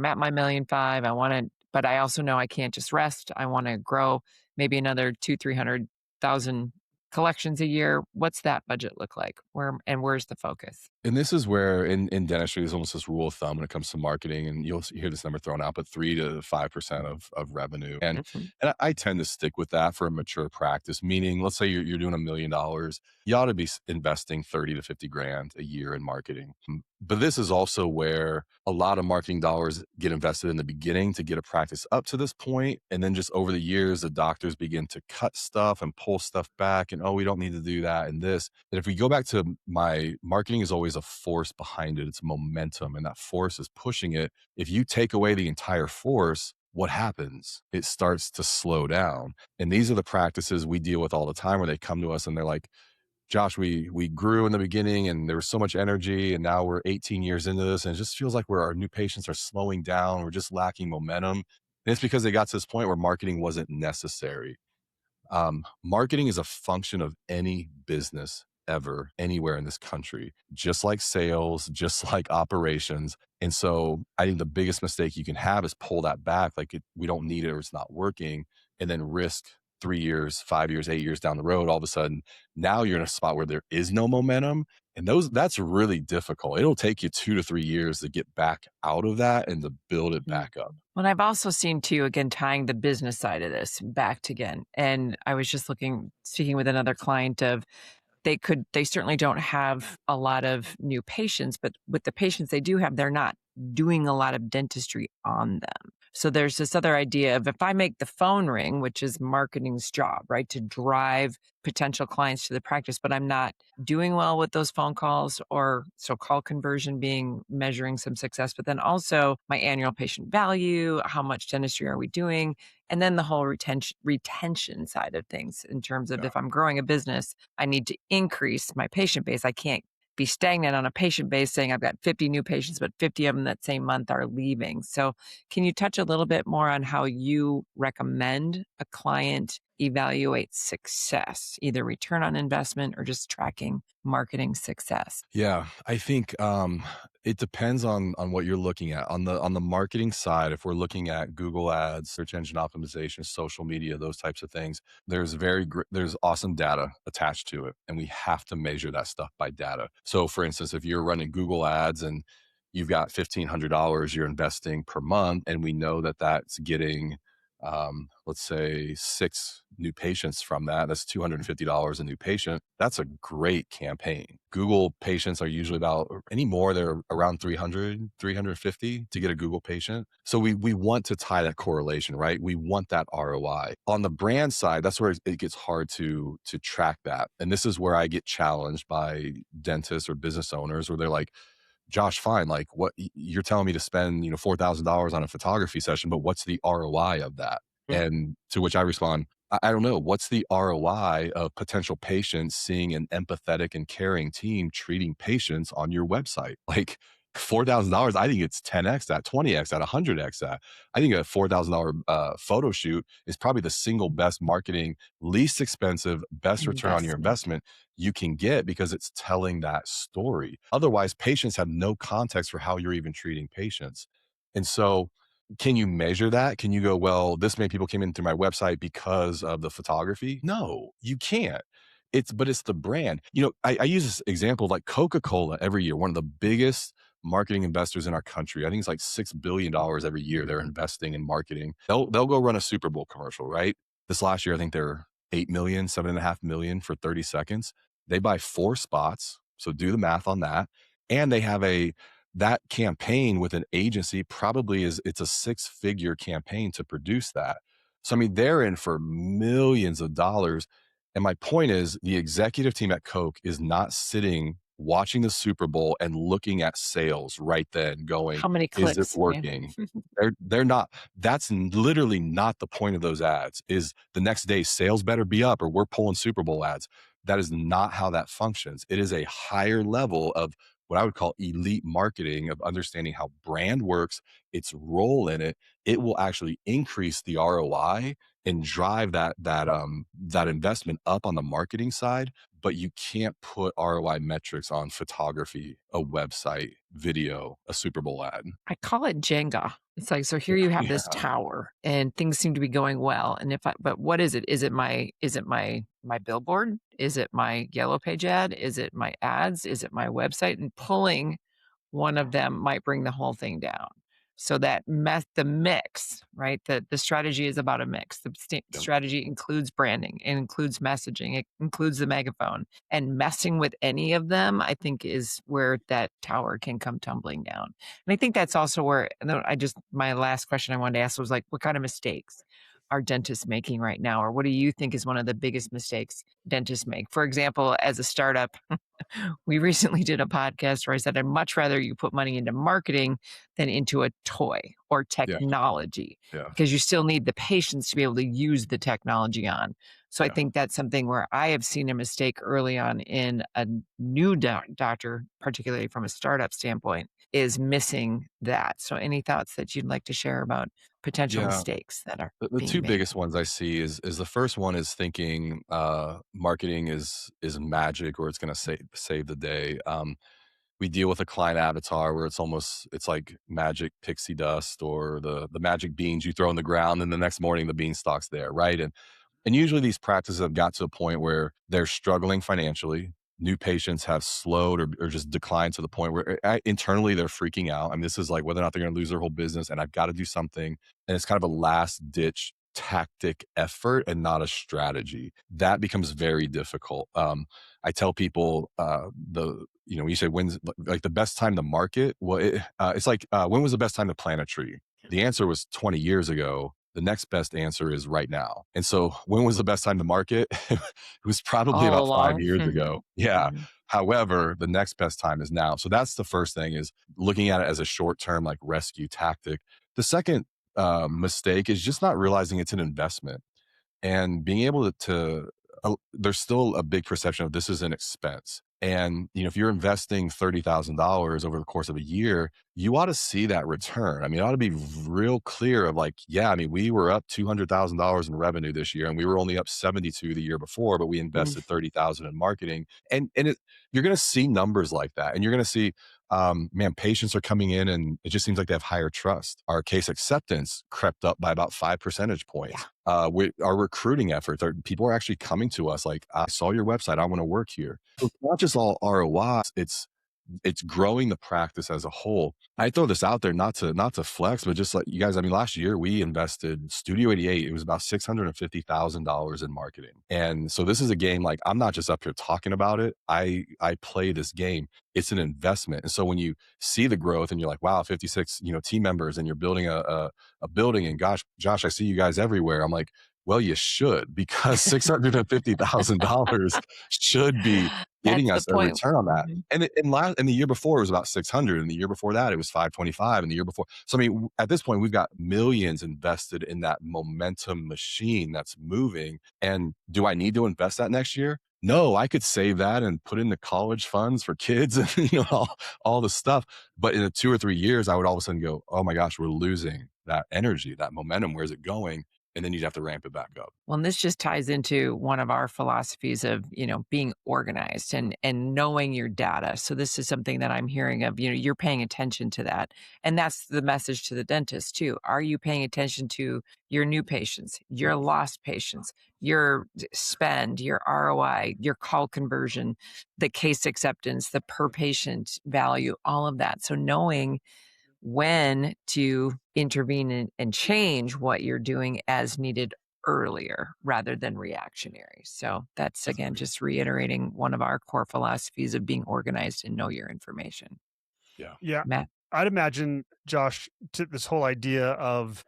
at my 1.5 million. I want to, but I also know I can't just rest. I want to grow maybe another 200,000-300,000 collections a year. What's that budget look like? Where's the focus? And this is where in dentistry, there's almost this rule of thumb when it comes to marketing, and you'll hear this number thrown out, but 3 to 5% of revenue. And Mhm. I tend to stick with that for a mature practice, meaning let's say you're doing $1 million, you ought to be investing 30 to 50 grand a year in marketing. But this is also where a lot of marketing dollars get invested in the beginning to get a practice up to this point. And then just over the years, the doctors begin to cut stuff and pull stuff back and, oh, we don't need to do that and this. And if we go back to my marketing is always a force behind it. It's momentum, and that force is pushing it. If you take away the entire force, what happens? It starts to slow down. And these are the practices we deal with all the time where they come to us and they're like, Josh, we grew in the beginning and there was so much energy, and now we're 18 years into this, and it just feels like our new patients are slowing down. We're just lacking momentum. And it's because they got to this point where marketing wasn't necessary. Marketing is a function of any business ever, anywhere in this country, just like sales, just like operations. And so I think the biggest mistake you can have is pull that back. Like we don't need it or it's not working, and then risk 3 years, 5 years, 8 years down the road, all of a sudden, now you're in a spot where there is no momentum. And that's really difficult. It'll take you 2 to 3 years to get back out of that and to build it back up. Well, I've also seen too, again, tying the business side of this back to again. And I was just speaking with another client of they certainly don't have a lot of new patients, but with the patients they do have, they're not doing a lot of dentistry on them. So there's this other idea of if I make the phone ring, which is marketing's job, right, to drive potential clients to the practice, but I'm not doing well with those phone calls, or so call conversion being measuring some success, but then also my annual patient value, how much dentistry are we doing? And then the whole retention side of things in terms of if I'm growing a business, I need to increase my patient base. I can't be stagnant on a patient base saying I've got 50 new patients, but 50 of them that same month are leaving. So can you touch a little bit more on how you recommend a client evaluate success, either return on investment or just tracking marketing success? Yeah, I think it depends on what you're looking at. On the marketing side, if we're looking at Google Ads, search engine optimization, social media, those types of things, there's awesome data attached to it, and we have to measure that stuff by data. So, for instance, if you're running Google Ads and you've got $1,500 you're investing per month, and we know that that's getting let's say 6 new patients from that's $250 a new patient. That's a great campaign. Google patients are usually they're around 300, 350 to get a Google patient. So we want to tie that correlation, right? We want that ROI. On the brand side, that's where it gets hard to track that. And this is where I get challenged by dentists or business owners where they're like, Josh, fine. Like you're telling me to spend, $4,000 on a photography session, but what's the ROI of that? And to which I respond, I don't know. What's the ROI of potential patients seeing an empathetic and caring team treating patients on your website? Like $4,000, I think it's 10x that, 20x that, 100x that. I think a $4,000 photo shoot is probably the single best marketing, least expensive, best return on your investment you can get because it's telling that story. Otherwise, patients have no context for how you're even treating patients. And so, can you measure that? Can you go, well, this many people came in through my website because of the photography? No, you can't. But it's the brand. I use this example of like Coca-Cola every year, one of the biggest marketing investors in our country. I think it's like $6 billion every year they're investing in marketing. They'll go run a Super Bowl commercial, right? This last year, I think they're 8 million, 7.5 million for 30 seconds. They buy 4 spots. So do the math on that. And they have that campaign with an agency it's a 6-figure campaign to produce that. So, I mean, they're in for millions of dollars. And my point is the executive team at Coke is not sitting watching the Super Bowl and looking at sales right then going, How many is it clicks? Yeah. working? They're not. That's literally not the point of those ads. Is the next day sales better be up or we're pulling Super Bowl ads. That is not how that functions. It is a higher level of what I would call elite marketing, of understanding how brand works, its role in it. It will actually increase the ROI and drive that investment up on the marketing side, but you can't put ROI metrics on photography, a website, video, a Super Bowl ad. I call it Jenga. It's like, so here you have this Yeah. tower and things seem to be going well. And but what is it? Is it my billboard? Is it my yellow page ad? Is it my ads? Is it my website? And pulling one of them might bring the whole thing down. So that the mix, right? The strategy is about a mix. The Yep. strategy includes branding, it includes messaging, it includes the megaphone, and messing with any of them, I think, is where that tower can come tumbling down. And I think that's also where, and then my last question I wanted to ask was like, what kind of mistakes are dentists making right now? Or what do you think is one of the biggest mistakes dentists make? For example, as a startup, we recently did a podcast where I said, I'd much rather you put money into marketing than into a toy or Yeah. technology, Yeah. because you still need the patients to be able to use the technology on. So I Yeah. think that's something where I have seen a mistake early on in a new doctor, particularly from a startup standpoint, is missing that. So any thoughts that you'd like to share about potential Yeah. mistakes that are The being two made? biggest ones I see is the first one is thinking marketing is magic or it's going to save the day. We deal with a client avatar where it's like magic pixie dust or the magic beans you throw in the ground and the next morning the beanstalk's there, right? And usually these practices have got to a point where they're struggling financially. New patients have slowed or just declined to the point where internally they're freaking out. I mean, this is like whether or not they're going to lose their whole business and I've got to do something. And it's kind of a last ditch tactic effort and not a strategy. That becomes very difficult. I tell people when you say when's like the best time to market, well, it's like when was the best time to plant a tree? The answer was 20 years ago. The next best answer is right now. And so when was the best time to market? It was probably All about 5 along. years ago. Yeah. Mhm. However, the next best time is now. So that's the first thing, is looking at it as a short term like rescue tactic. The second mistake is just not realizing it's an investment and being able there's still a big perception of this is an expense. And, if you're investing $30,000 over the course of a year, you ought to see that return. I mean, it ought to be real clear of like, yeah, I mean, we were up $200,000 in revenue this year and we were only up 72 the year before, but we Mm. invested 30,000 in marketing. And you're going to see numbers like that. And you're going to see, man, patients are coming in and it just seems like they have higher trust. Our case acceptance crept up by about 5 percentage points. With our recruiting efforts, people are actually coming to us like, I saw your website, I want to work here. So it's not just all ROI, it's growing the practice as a whole. I throw this out there not to flex, but just like you guys, I mean, last year we invested Studio 88. It was about $650,000 in marketing. And so this is a game, like I'm not just up here talking about it. I play this game. It's an investment. And so when you see the growth and you're like, wow, 56, team members and you're building a building and gosh, Josh, I see you guys everywhere. I'm like, well, you should, because $650,000 should be That's getting the us a point. return on that. Mhm. And the year before it was about 600, and the year before that it was 525, and the year before. So I mean, at this point we've got millions invested in that momentum machine that's moving. And do I need to invest that next year? No, I could save that and put into college funds for kids and all the stuff. But in 2 or 3 years, I would all of a sudden go, oh my gosh, we're losing that energy, that momentum. Where's it going? And then you'd have to ramp it back up. Well, and this just ties into one of our philosophies of, being organized and knowing your data. So this is something that I'm hearing of, you're paying attention to that. And that's the message to the dentist too. Are you paying attention to your new patients, your lost patients, your spend, your ROI, your call conversion, the case acceptance, the per patient value, all of that. So knowing when to intervene and change what you're doing as needed earlier rather than reactionary. So that's, again, Agreed. just reiterating one of our core philosophies of being organized and know your information. Yeah. Yeah. Matt? I'd imagine, Josh, to this whole idea of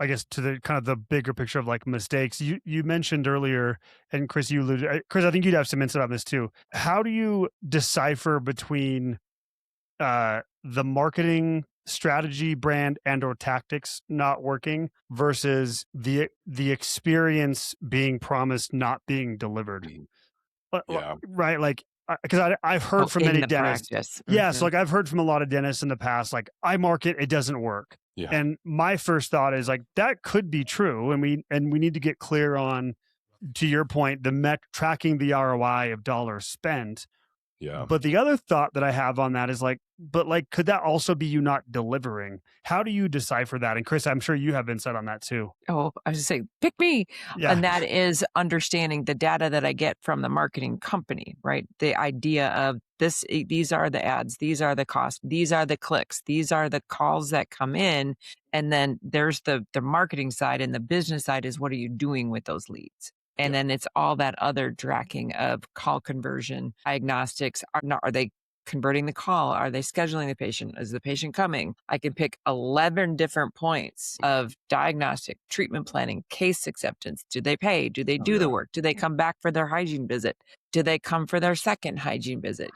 I guess to the kind of the bigger picture of like mistakes, you mentioned earlier, and Chris, you alluded, Chris, I think you'd have some insight on this too. How do you decipher between the marketing strategy, brand, and or tactics not working versus the experience being promised not being delivered? Yeah. Right, like, because I've heard from in many the dentists. practice. Yes, like I've heard from a lot of dentists in the past, like, I market, it doesn't work. Yeah. And my first thought is like, that could be true. And we need to get clear on, to your point, the tracking the ROI of dollars spent. Yeah. But the other thought that I have on that is like, but like, could that also be you not delivering? How do you decipher that? And Chris, I'm sure you have insight on that too. Oh, I was just saying, pick me. Yeah. And that is understanding the data that I get from the marketing company, right? The idea of these are the ads, these are the costs, these are the clicks, these are the calls that come in. And then there's the marketing side, and the business side is, what are you doing with those leads? And then it's all that other tracking of call conversion, diagnostics. Are they converting the call? Are they scheduling the patient? Is the patient coming? I can pick 11 different points of diagnostic, treatment planning, case acceptance. Do they pay? Do they do the work? Do they come back for their hygiene visit? Do they come for their second hygiene visit?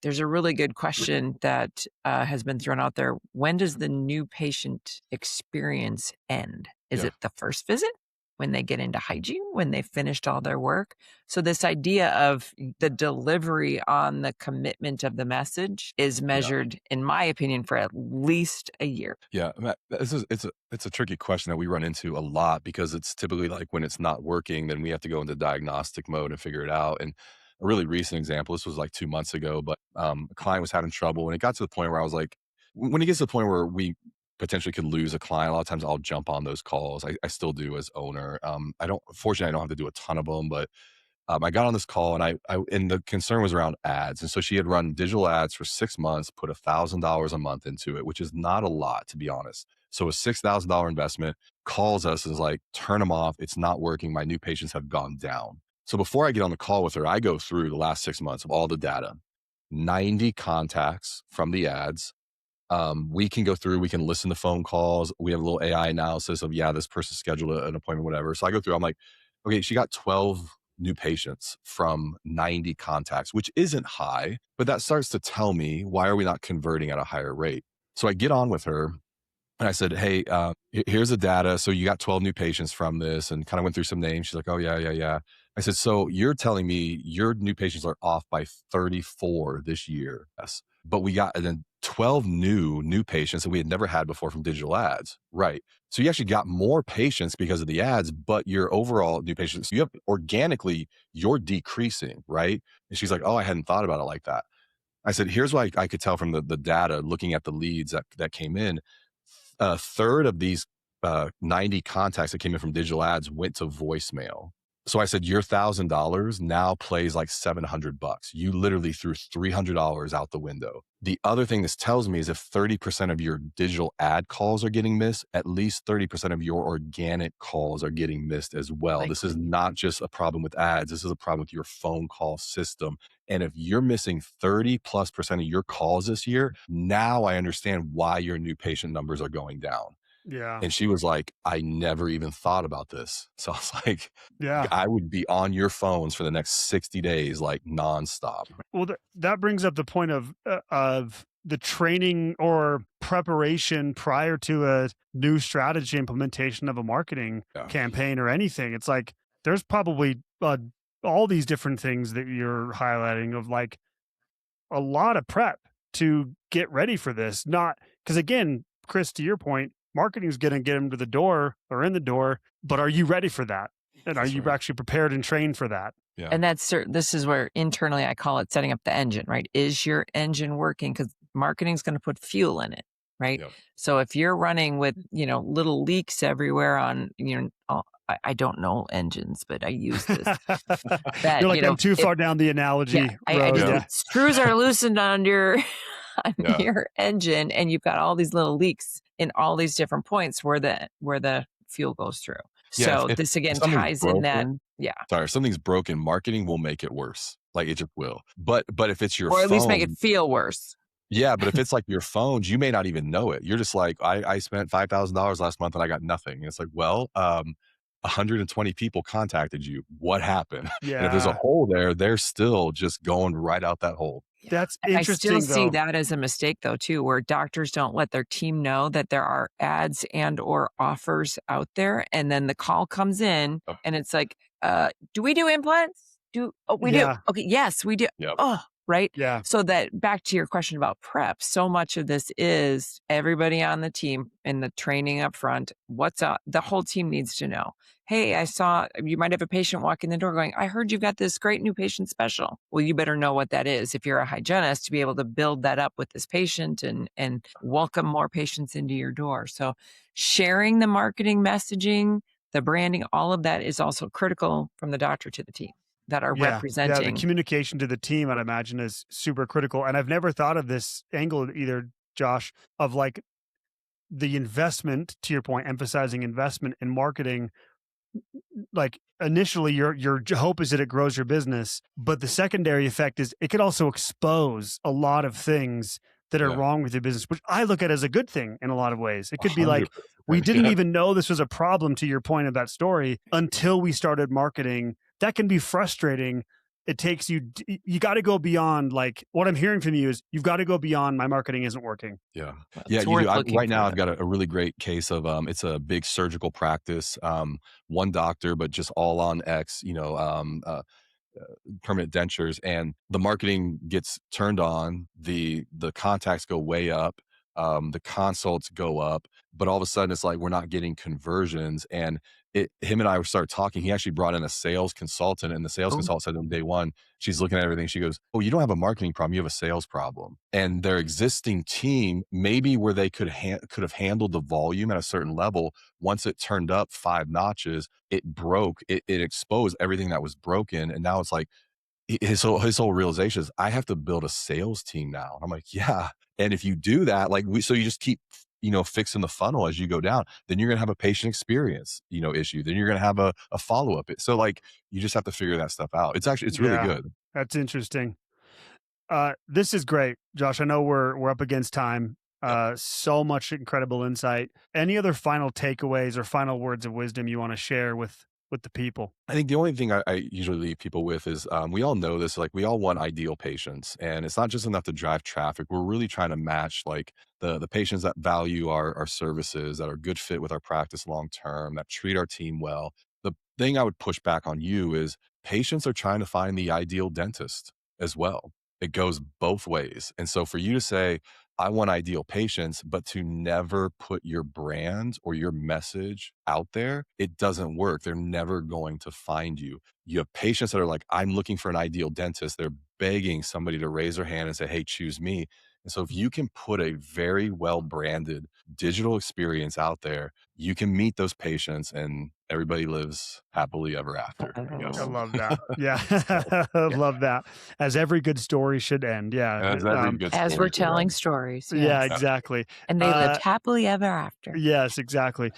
There's a really good question that has been thrown out there. When does the new patient experience end? Is it the first visit? When they get into hygiene, when they've finished all their work? So this idea of the delivery on the commitment of the message is measured, in my opinion, for at least a year. Yeah, Matt, it's a tricky question that we run into a lot, because it's typically like when it's not working, then we have to go into diagnostic mode and figure it out. And a really recent example, this was like 2 months ago, but a client was having trouble, and it got to the point where I was like, when it gets to the point where we potentially could lose a client, a lot of times I'll jump on those calls. I still do as owner. Fortunately, I don't have to do a ton of them, but I got on this call, and and the concern was around ads. And so she had run digital ads for 6 months, put $1,000 a month into it, which is not a lot, to be honest. So a $6,000 investment, calls us and is like, turn them off. It's not working. My new patients have gone down. So before I get on the call with her, I go through the last 6 months of all the data, 90 contacts from the ads. We can go through, we can listen to phone calls. We have a little AI analysis of, this person scheduled an appointment, whatever. So I go through, I'm like, okay, she got 12 new patients from 90 contacts, which isn't high, but that starts to tell me, why are we not converting at a higher rate? So I get on with her, and I said, hey, here's the data. So you got 12 new patients from this, and kind of went through some names. She's like, oh, yeah. I said, so you're telling me your new patients are off by 34 this year. Yes. But we got then 12 new patients that we had never had before from digital ads. Right. So you actually got more patients because of the ads, but your overall new patients, you have organically, you're decreasing. Right. And she's like, oh, I hadn't thought about it like that. I said, here's what I could tell from the data, looking at the leads that came in. A third of these 90 contacts that came in from digital ads went to voicemail. So I said, your $1,000 now plays like $700. You literally threw $300 out the window. The other thing this tells me is, if 30% of your digital ad calls are getting missed, at least 30% of your organic calls are getting missed as well. This is not just a problem with ads. This is a problem with your phone call system. And if you're missing 30+% of your calls this year, now I understand why your new patient numbers are going down. Yeah. And she was like, I never even thought about this. So I was like, yeah, I would be on your phones for the next 60 days, like nonstop. Well, that brings up the point of the training or preparation prior to a new strategy implementation of a marketing campaign or anything. It's like, there's probably all these different things that you're highlighting, of like a lot of prep to get ready for this. Not because, again, Chris, to your point, marketing is going to get them to the door or in the door, but are you ready for that? And are you actually prepared and trained for that? Yeah. And this is where internally I call it setting up the engine, right? Is your engine working? Because marketing is going to put fuel in it, right? Yep. So if you're running with, little leaks everywhere on, I don't know engines, but I use this. You're like, I'm too far down the analogy road. Screws are loosened on your your engine, and you've got all these little leaks in all these different points where the fuel goes through. So this again ties in that. Yeah. Sorry, if something's broken, marketing will make it worse. Like, it just will. But if it's your or at phone, least make it feel worse. Yeah, but if it's like your phones, you may not even know it. You're just like, I spent $5,000 last month and I got nothing. And it's like, well, 120 people contacted you. What happened? And if there's a Yeah. hole there, they're still just going right out that hole. That's And I still interesting, see though. that as a mistake though too, where doctors don't let their team know that there are ads and or offers out there, and then the call comes in Yep. and it's like, do we do implants? We do. Yeah. Okay, yes, we do. Yep. Oh, right. Yeah. So that back to your question about prep, so much of this is everybody on the team and the training up front. What's up? The whole team needs to know. Hey, I saw you might have a patient walk in the door going, I heard you've got this great new patient special. Well, you better know what that is if you're a hygienist to be able to build that up with this patient and welcome more patients into your door. So sharing the marketing messaging, the branding, all of that is also critical from the doctor to the team that are Yeah. The representing. communication to the team, I'd imagine, is super critical. And I've never thought of this angle either, Josh, of like the investment, to your point, emphasizing investment in marketing. Like initially your hope is that it grows your business, but the secondary effect is it could also expose a lot of things that are Yeah. wrong with your business, which I look at as a good thing in a lot of ways. It could be like, 100%. we didn't Yeah. even know this was a problem, to your point of that story, until we started marketing. That can be frustrating. It takes you got to go beyond, like what I'm hearing from you is you've got to go beyond my marketing isn't working. Yeah. Well, Yeah, it's you worth do. looking Right now, I've further. got a really great case of it's a big surgical practice, one doctor, but just all on X, permanent dentures, and the marketing gets turned on, the contacts go way up, the consults go up, but all of a sudden it's like we're not getting conversions. And him and I started talking. He actually brought in a sales consultant, and the sales Oh. consultant said on day one, she's looking at everything. She goes, "Oh, you don't have a marketing problem. You have a sales problem." And their existing team, maybe where they could have handled the volume at a certain level, once it turned up 5 notches, it broke. It exposed everything that was broken, and now it's like his whole realization is, I have to build a sales team now. And I'm like, yeah. And if you do that, like so you just keep, fixing the funnel as you go down, then you're going to have a patient experience, issue. Then you're going to have a follow-up. So like, you just have to figure that stuff out. It's really Yeah. good. That's interesting. This is great, Josh. I know we're up against time. So much incredible insight. Any other final takeaways or final words of wisdom you want to share with the people? I think the only thing I usually leave people with is we all know this, like we all want ideal patients, and it's not just enough to drive traffic. We're really trying to match like the patients that value our services, that are good fit with our practice long term, that treat our team well. The thing I would push back on you is patients are trying to find the ideal dentist as well. It goes both ways. And so for you to say, I want ideal patients, but to never put your brand or your message out there, it doesn't work. They're never going to find you. You have patients that are like, I'm looking for an ideal dentist. They're begging somebody to raise their hand and say, hey, choose me. And so if you can put a very well branded digital experience out there, you can meet those patients and everybody lives happily ever after, I guess. I love that. Yeah. I love that. As every good story should end. Yeah. As every good As story we're should telling end. stories. Yeah, Yes. exactly. And they lived happily ever after. Yes, exactly.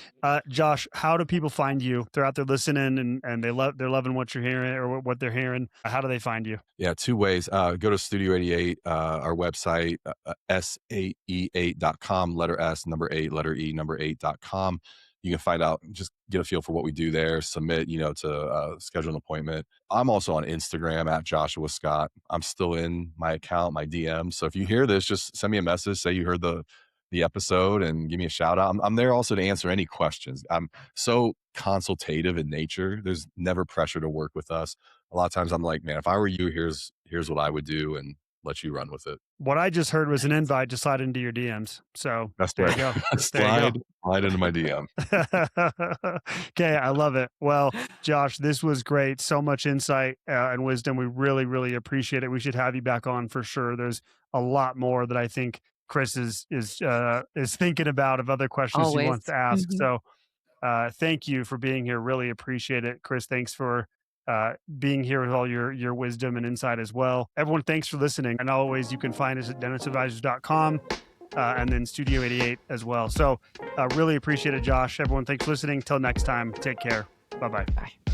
Josh, how do people find you? They're out there listening and they're loving what you're hearing or what they're hearing. How do they find you? Yeah, 2 ways. Go to Studio 88, our website, sae8.com, letter S, number 8, letter E, number 8.com. You can find out, just get a feel for what we do there, submit, to schedule an appointment. I'm also on Instagram at Joshua Scott. I'm still in my account, my DM. So if you hear this, just send me a message, say you heard the episode and give me a shout out. I'm there also to answer any questions. I'm so consultative in nature. There's never pressure to work with us. A lot of times I'm like, man, if I were you, here's what I would do, and let you run with it. What I just heard was an invite to slide into your DMs. So That's there right. you go. slide into my DM. Okay, I love it. Well, Josh, this was great. So much insight and wisdom. We really, really appreciate it. We should have you back on for sure. There's a lot more that I think Chris is thinking about of other questions he wants to ask. Mhm. So thank you for being here. Really appreciate it. Chris, thanks for being here with all your wisdom and insight as well. Everyone, thanks for listening. And always, you can find us at dentistadvisors.com and then Studio 88 as well. So really appreciate it, Josh. Everyone, thanks for listening. Till next time, take care. Bye-bye. Bye.